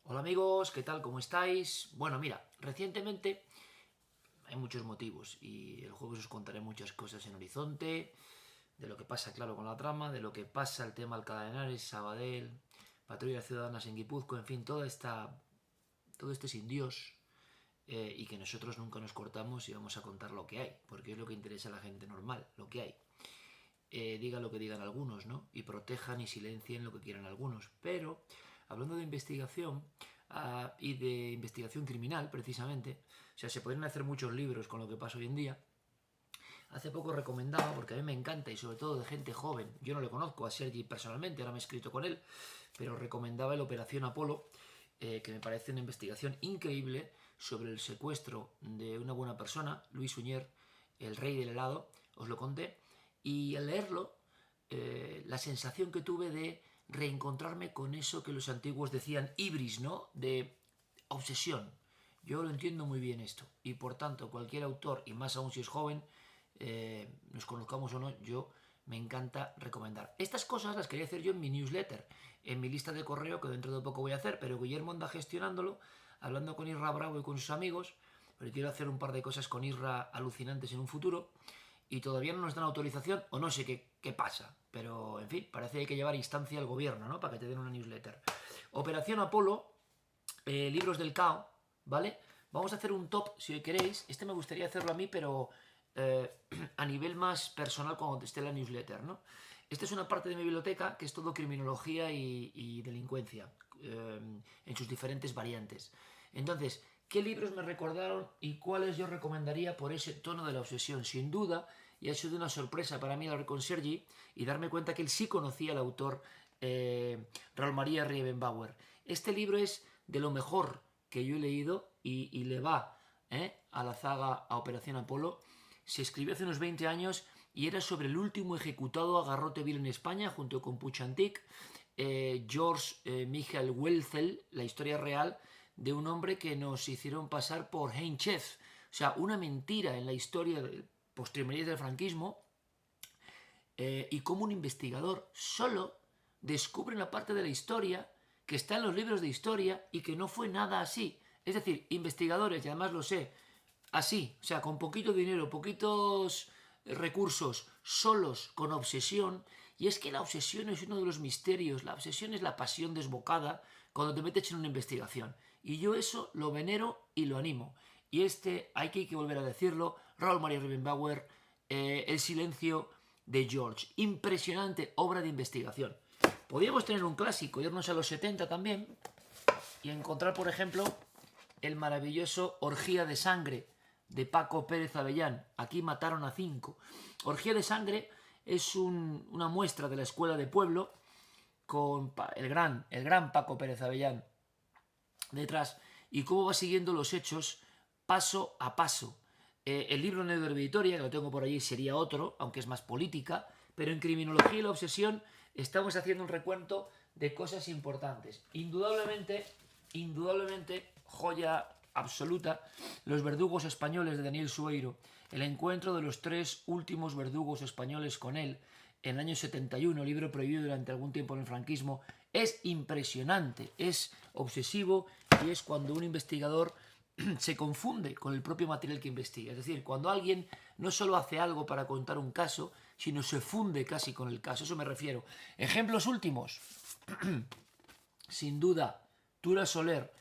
Hola amigos, ¿qué tal? ¿Cómo estáis? Bueno, mira, recientemente hay muchos motivos y el jueves os contaré muchas cosas en Horizonte, de lo que pasa, claro, con la trama, de lo que pasa el tema Alcalá de Henares, Sabadell, patrullas ciudadanas en Guipúzcoa, en fin, todo este sin Dios y que nosotros nunca nos cortamos y vamos a contar lo que hay, porque es lo que interesa a la gente normal, lo que hay. Digan lo que digan algunos, ¿no? Y protejan y silencien lo que quieran algunos. Pero, hablando de investigación y de investigación criminal, precisamente, o sea, se pueden hacer muchos libros con lo que pasa hoy en día. Hace poco recomendaba, porque a mí me encanta, y sobre todo de gente joven, yo no le conozco a Sergi personalmente, ahora me he escrito con él, pero recomendaba el Operación Apolo, que me parece una investigación increíble sobre el secuestro de una buena persona, Luis Suñer, el rey del helado, os lo conté, y al leerlo, la sensación que tuve de reencontrarme con eso que los antiguos decían ibris, ¿no? De obsesión. Yo lo entiendo muy bien esto, y por tanto cualquier autor, y más aún si es joven, nos conozcamos o no, yo me encanta recomendar. Estas cosas las quería hacer yo en mi newsletter, en mi lista de correo que dentro de poco voy a hacer, pero Guillermo anda gestionándolo, hablando con Isra Bravo y con sus amigos, pero quiero hacer un par de cosas con Isra alucinantes en un futuro y todavía no nos dan autorización o no sé qué pasa, pero en fin, parece que hay que llevar instancia al gobierno, ¿no? Para que te den una newsletter. Operación Apolo, libros del cao, ¿vale? Vamos a hacer un top, si queréis. Este me gustaría hacerlo a mí, pero eh, a nivel más personal cuando esté la newsletter, ¿no? Esta es una parte de mi biblioteca que es todo criminología y delincuencia, en sus diferentes variantes. Entonces, ¿qué libros me recordaron y cuáles yo recomendaría por ese tono de la obsesión? Sin duda, y ha sido una sorpresa para mí hablar con Sergi y darme cuenta que él sí conocía al autor Raúl María Riebenbauer. Este libro es de lo mejor que yo he leído y le va a la zaga a Operación Apolo. Se escribió hace unos 20 años y era sobre el último ejecutado a garrote vil en España junto con Puchantik, George Michael Welzel, la historia real de un hombre que nos hicieron pasar por Hein Chef. O sea, una mentira en la historia postrimería del franquismo, y cómo un investigador solo descubre una parte de la historia que está en los libros de historia y que no fue nada así. Es decir, investigadores, y además lo sé, así, o sea, con poquito dinero, poquitos recursos, solos, con obsesión. Y es que la obsesión es uno de los misterios, la obsesión es la pasión desbocada cuando te metes en una investigación. Y yo eso lo venero y lo animo. Y hay que volver a decirlo, Raúl María Riebenbauer, El silencio de George. Impresionante obra de investigación. Podríamos tener un clásico, irnos a los 70 también, y encontrar, por ejemplo, el maravilloso Orgía de Sangre de Paco Pérez Avellán. Aquí mataron a 5. Orgía de Sangre es una muestra de la escuela de pueblo con el gran Paco Pérez Avellán detrás y cómo va siguiendo los hechos paso a paso. El libro Negro de Vitoria, que lo tengo por allí, sería otro, aunque es más política, pero en criminología y la obsesión estamos haciendo un recuento de cosas importantes. Indudablemente, joya absoluta, Los verdugos españoles de Daniel Sueiro, el encuentro de los 3 últimos verdugos españoles con él en el año 71, libro prohibido durante algún tiempo en el franquismo, es impresionante, es obsesivo y es cuando un investigador se confunde con el propio material que investiga. Es decir, cuando alguien no solo hace algo para contar un caso, sino se funde casi con el caso. Eso me refiero. Ejemplos últimos. Sin duda, Tura Soler.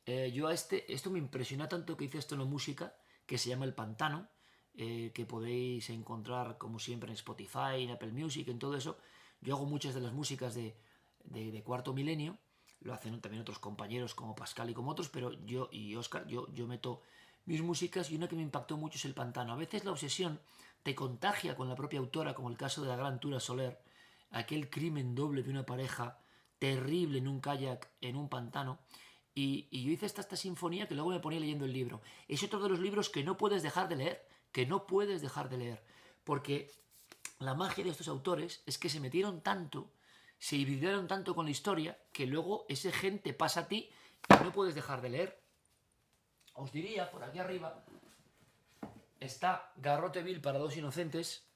Esto me impresiona tanto que hice esto en la música, que se llama El Pantano, que podéis encontrar como siempre en Spotify, en Apple Music, en todo eso. Yo hago muchas de las músicas de Cuarto Milenio, lo hacen también otros compañeros como Pascal y como otros, pero yo y Oscar, yo meto mis músicas y una que me impactó mucho es El Pantano. A veces la obsesión te contagia con la propia autora, como el caso de la gran Tura Soler, aquel crimen doble de una pareja terrible en un kayak, en un pantano, y yo hice esta sinfonía que luego me ponía leyendo el libro. Es otro de los libros que no puedes dejar de leer, que no puedes dejar de leer, porque la magia de estos autores es que se metieron tanto, se dividieron tanto con la historia, que luego ese gen te pasa a ti y no puedes dejar de leer. Os diría, por aquí arriba, está Garrote Vil para dos inocentes,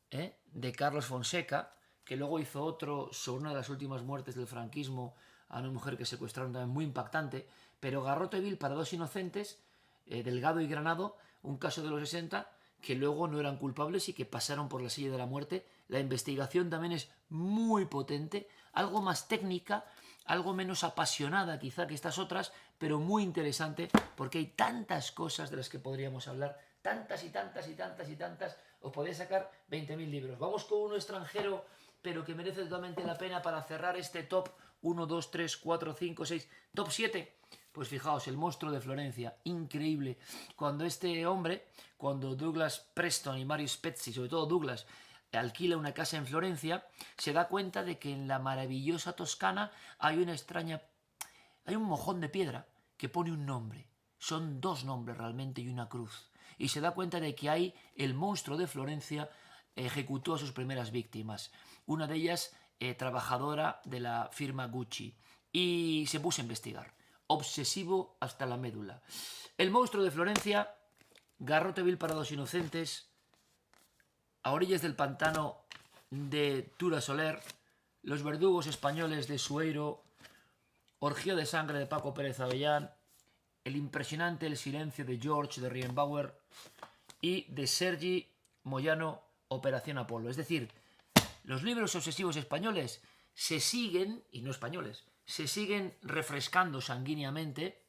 de Carlos Fonseca, que luego hizo otro sobre una de las últimas muertes del franquismo a una mujer que secuestraron también muy impactante, pero Garrote Vil para dos inocentes, Delgado y Granado, un caso de los 60, que luego no eran culpables y que pasaron por la silla de la muerte. La investigación también es muy potente, algo más técnica, algo menos apasionada quizá que estas otras, pero muy interesante porque hay tantas cosas de las que podríamos hablar, tantas y tantas y tantas y tantas. Os podría sacar 20.000 libros. Vamos con uno extranjero, pero que merece totalmente la pena para cerrar este top 1, 2, 3, 4, 5, 6, top 7. Pues fijaos, El monstruo de Florencia, increíble. Cuando este hombre, cuando Douglas Preston y Marius Pezzi, sobre todo Douglas, alquila una casa en Florencia, se da cuenta de que en la maravillosa Toscana hay un mojón de piedra que pone un nombre. Son dos nombres realmente y una cruz. Y se da cuenta de que ahí el monstruo de Florencia ejecutó a sus primeras víctimas. Una de ellas, trabajadora de la firma Gucci. Y se puso a investigar. Obsesivo hasta la médula. El monstruo de Florencia, Garrote Vil para dos inocentes, A orillas del pantano de Tura Soler, Los verdugos españoles de Sueiro, Orgía de sangre de Paco Pérez Avellán, El impresionante El silencio de George de Rienbauer y de Sergi Moyano, Operación Apolo. Es decir, los libros obsesivos españoles se siguen, y no españoles, se siguen refrescando sanguíneamente,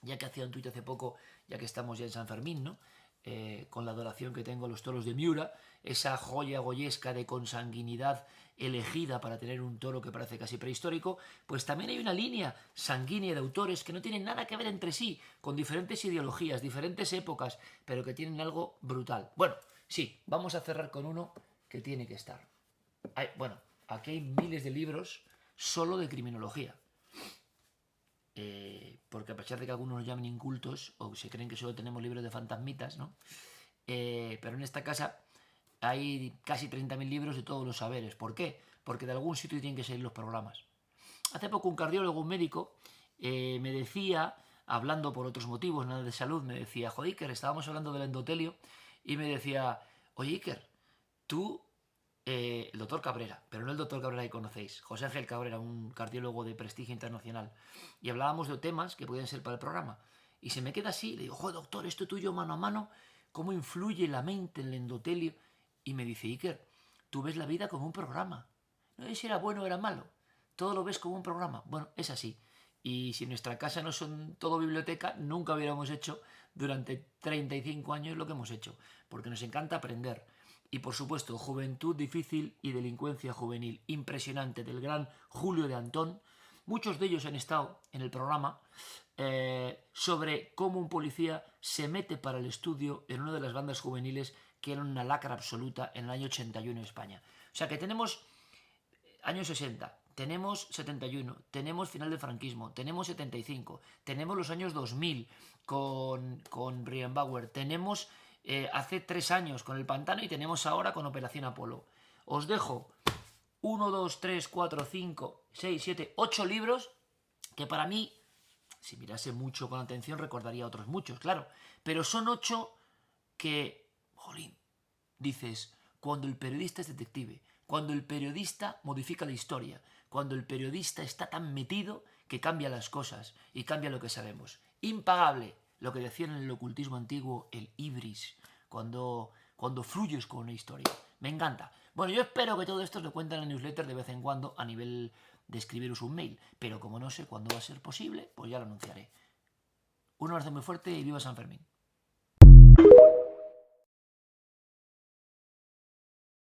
ya que hacía un tuit hace poco, ya que estamos ya en San Fermín, ¿no? Con la adoración que tengo a los toros de Miura, esa joya goyesca de consanguinidad elegida para tener un toro que parece casi prehistórico, pues también hay una línea sanguínea de autores que no tienen nada que ver entre sí, con diferentes ideologías, diferentes épocas, pero que tienen algo brutal. Bueno, sí, vamos a cerrar con uno que tiene que estar. Bueno, aquí hay miles de libros solo de criminología. Porque a pesar de que algunos nos llamen incultos o se creen que solo tenemos libros de fantasmitas, ¿no? Pero en esta casa hay casi 30.000 libros de todos los saberes. ¿Por qué? Porque de algún sitio tienen que salir los programas. Hace poco un cardiólogo, un médico, me decía, hablando por otros motivos, nada de salud, me decía, joder, Iker, estábamos hablando del endotelio, y me decía, oye, Iker, tú... el doctor Cabrera, pero no el doctor Cabrera que conocéis, José Ángel Cabrera, un cardiólogo de prestigio internacional, y hablábamos de temas que podían ser para el programa, y se me queda así, le digo, joder, doctor, esto tuyo mano a mano, ¿cómo influye la mente en el endotelio? Y me dice, Iker, tú ves la vida como un programa, no sé si era bueno o era malo, todo lo ves como un programa. Bueno, es así, y si nuestra casa no son todo biblioteca, nunca hubiéramos hecho durante 35 años lo que hemos hecho, porque nos encanta aprender. Y por supuesto, Juventud difícil y delincuencia juvenil, impresionante, del gran Julio de Antón. Muchos de ellos han estado en el programa sobre cómo un policía se mete para el estudio en una de las bandas juveniles que eran una lacra absoluta en el año 81 en España. O sea que tenemos años 60, tenemos 71, tenemos final del franquismo, tenemos 75, tenemos los años 2000 con Rienbauer, tenemos... hace 3 años con El Pantano y tenemos ahora con Operación Apolo. Os dejo 1, 2, 3, 4, 5, 6, 7, 8 libros que para mí, si mirase mucho con atención, recordaría otros muchos, claro. Pero son 8 que, jolín, dices, cuando el periodista es detective, cuando el periodista modifica la historia, cuando el periodista está tan metido que cambia las cosas y cambia lo que sabemos. Impagable. Lo que decían en el ocultismo antiguo, el ibris, cuando fluyes con una historia. Me encanta. Bueno, yo espero que todo esto os lo cuenten en la newsletter de vez en cuando a nivel de escribiros un mail, pero como no sé cuándo va a ser posible, pues ya lo anunciaré. Un abrazo muy fuerte y viva San Fermín.